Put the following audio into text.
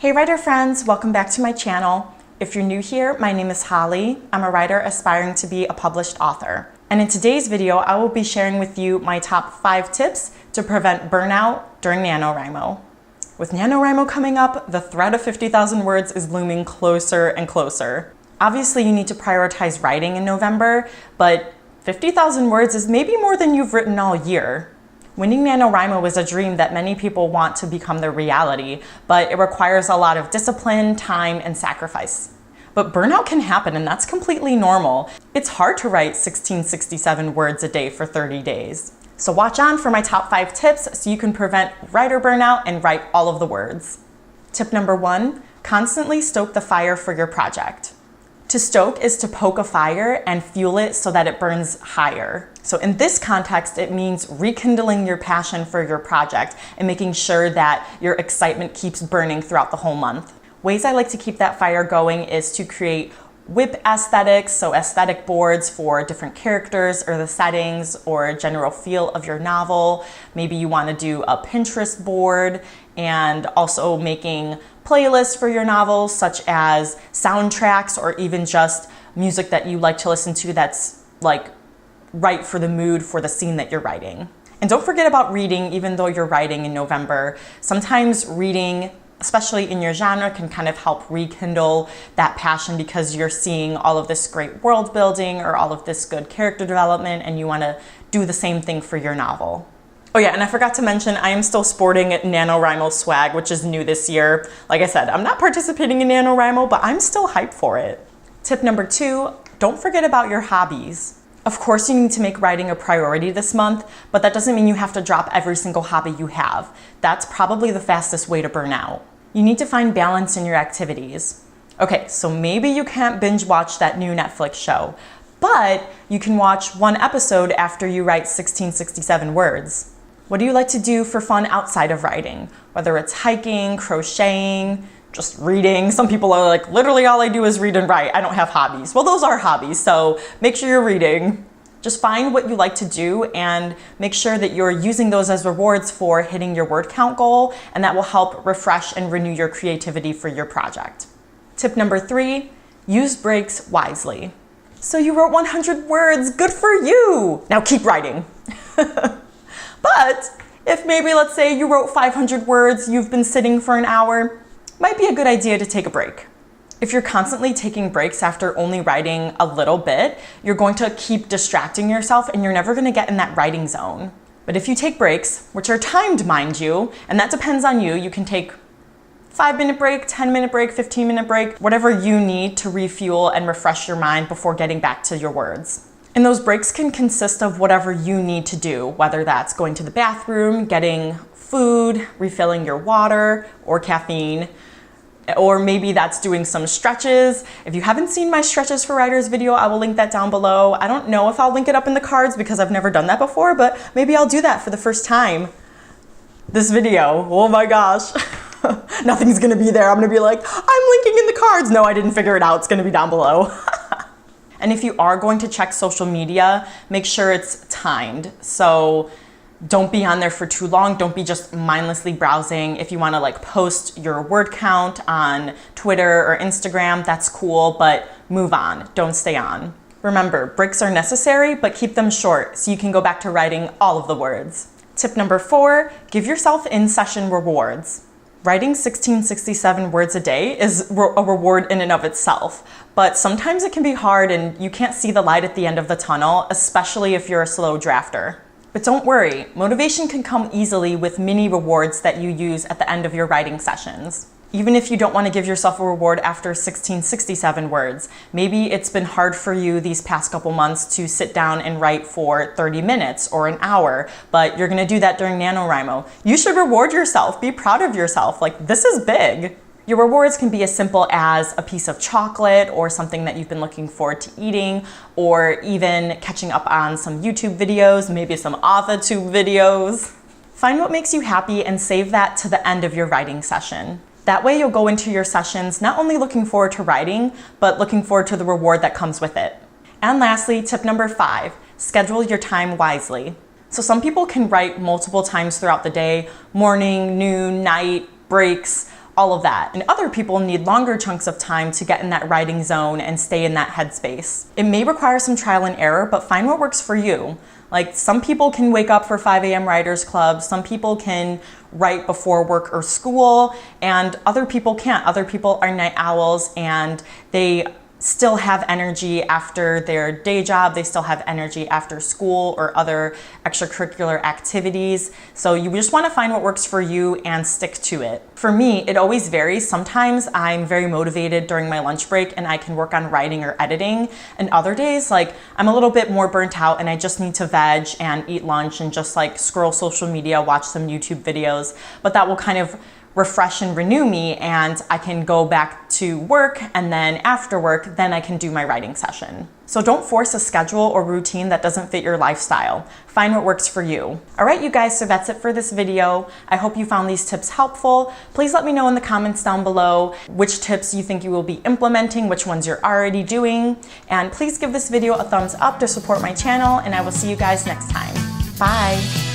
Hey writer friends, welcome back to my channel. If you're new here, my name is Holly. I'm a writer aspiring to be a published author. And in today's video, I will be sharing with you my top 5 tips to prevent burnout during NaNoWriMo. With NaNoWriMo coming up, the threat of 50,000 words is looming closer and closer. Obviously, you need to prioritize writing in November, but 50,000 words is maybe more than you've written all year. Winning NaNoWriMo is a dream that many people want to become their reality, but it requires a lot of discipline, time, and sacrifice. But burnout can happen, and that's completely normal. It's hard to write 1667 words a day for 30 days. So watch on for my top 5 tips so you can prevent writer burnout and write all of the words. Tip number 1, constantly stoke the fire for your project. To stoke is to poke a fire and fuel it so that it burns higher. So in this context, it means rekindling your passion for your project and making sure that your excitement keeps burning throughout the whole month. Ways I like to keep that fire going is to create whip aesthetics, so aesthetic boards for different characters or the settings or general feel of your novel. Maybe you want to do a Pinterest board, and also making playlists for your novels such as soundtracks or even just music that you like to listen to that's like right for the mood for the scene that you're writing. And don't forget about reading even though you're writing in November. Sometimes reading, especially in your genre, can kind of help rekindle that passion because you're seeing all of this great world building or all of this good character development and you want to do the same thing for your novel. Oh yeah, and I forgot to mention, I am still sporting NaNoWriMo swag, which is new this year. Like I said, I'm not participating in NaNoWriMo, but I'm still hyped for it. Tip number 2, don't forget about your hobbies. Of course, you need to make writing a priority this month, but that doesn't mean you have to drop every single hobby you have. That's probably the fastest way to burn out. You need to find balance in your activities. Okay, so maybe you can't binge watch that new Netflix show, but you can watch one episode after you write 1667 words. What do you like to do for fun outside of writing? Whether it's hiking, crocheting, just reading. Some people are like, literally all I do is read and write. I don't have hobbies. Well, those are hobbies, so make sure you're reading. Just find what you like to do and make sure that you're using those as rewards for hitting your word count goal, and that will help refresh and renew your creativity for your project. Tip number 3, use breaks wisely. So you wrote 100 words, good for you! Now keep writing. But if maybe, let's say you wrote 500 words, you've been sitting for an hour, might be a good idea to take a break. If you're constantly taking breaks after only writing a little bit, you're going to keep distracting yourself and you're never going to get in that writing zone. But if you take breaks, which are timed, mind you, and that depends on you, you can take 5-minute break, 10-minute break, 15-minute break, whatever you need to refuel and refresh your mind before getting back to your words. And those breaks can consist of whatever you need to do, whether that's going to the bathroom, getting food, refilling your water or caffeine, or maybe that's doing some stretches. If you haven't seen my stretches for writers video, I will link that down below. I don't know if I'll link it up in the cards because I've never done that before, but maybe I'll do that for the first time. This video, oh my gosh. Nothing's gonna be there. I'm gonna be like, I'm linking in the cards. No, I didn't figure it out. It's gonna be down below. And if you are going to check social media, make sure it's timed. So don't be on there for too long. Don't be just mindlessly browsing. If you want to like post your word count on Twitter or Instagram, that's cool, but move on. Don't stay on. Remember, breaks are necessary, but keep them short so you can go back to writing all of the words. Tip number 4, give yourself in-session rewards. Writing 1667 words a day is a reward in and of itself, but sometimes it can be hard and you can't see the light at the end of the tunnel, especially if you're a slow drafter. But don't worry, motivation can come easily with mini rewards that you use at the end of your writing sessions. Even if you don't want to give yourself a reward after 1667 words, maybe it's been hard for you these past couple months to sit down and write for 30 minutes or an hour, but you're going to do that during NaNoWriMo. You should reward yourself. Be proud of yourself. Like, this is big. Your rewards can be as simple as a piece of chocolate or something that you've been looking forward to eating, or even catching up on some YouTube videos, maybe some authortube videos. Find what makes you happy and save that to the end of your writing session. That way you'll go into your sessions not only looking forward to writing, but looking forward to the reward that comes with it. And lastly, tip number 5, schedule your time wisely. So some people can write multiple times throughout the day, morning, noon, night, breaks, all of that. And other people need longer chunks of time to get in that writing zone and stay in that headspace. It may require some trial and error, but find what works for you. Like, some people can wake up for 5 a.m. writers club, some people can write before work or school, and other people can't. Other people are night owls and they still have energy after their day job, they still have energy after school or other extracurricular activities. So you just want to find what works for you and stick to it. For me, it always varies. Sometimes I'm very motivated during my lunch break and I can work on writing or editing. And other days, like, I'm a little bit more burnt out and I just need to veg and eat lunch and just like scroll social media, watch some YouTube videos. But that will kind of refresh and renew me, and I can go back to work, and then after work, then I can do my writing session. So don't force a schedule or routine that doesn't fit your lifestyle. Find what works for you. All right, you guys, so that's it for this video. I hope you found these tips helpful. Please let me know in the comments down below which tips you think you will be implementing, which ones you're already doing, and please give this video a thumbs up to support my channel, and I will see you guys next time. Bye.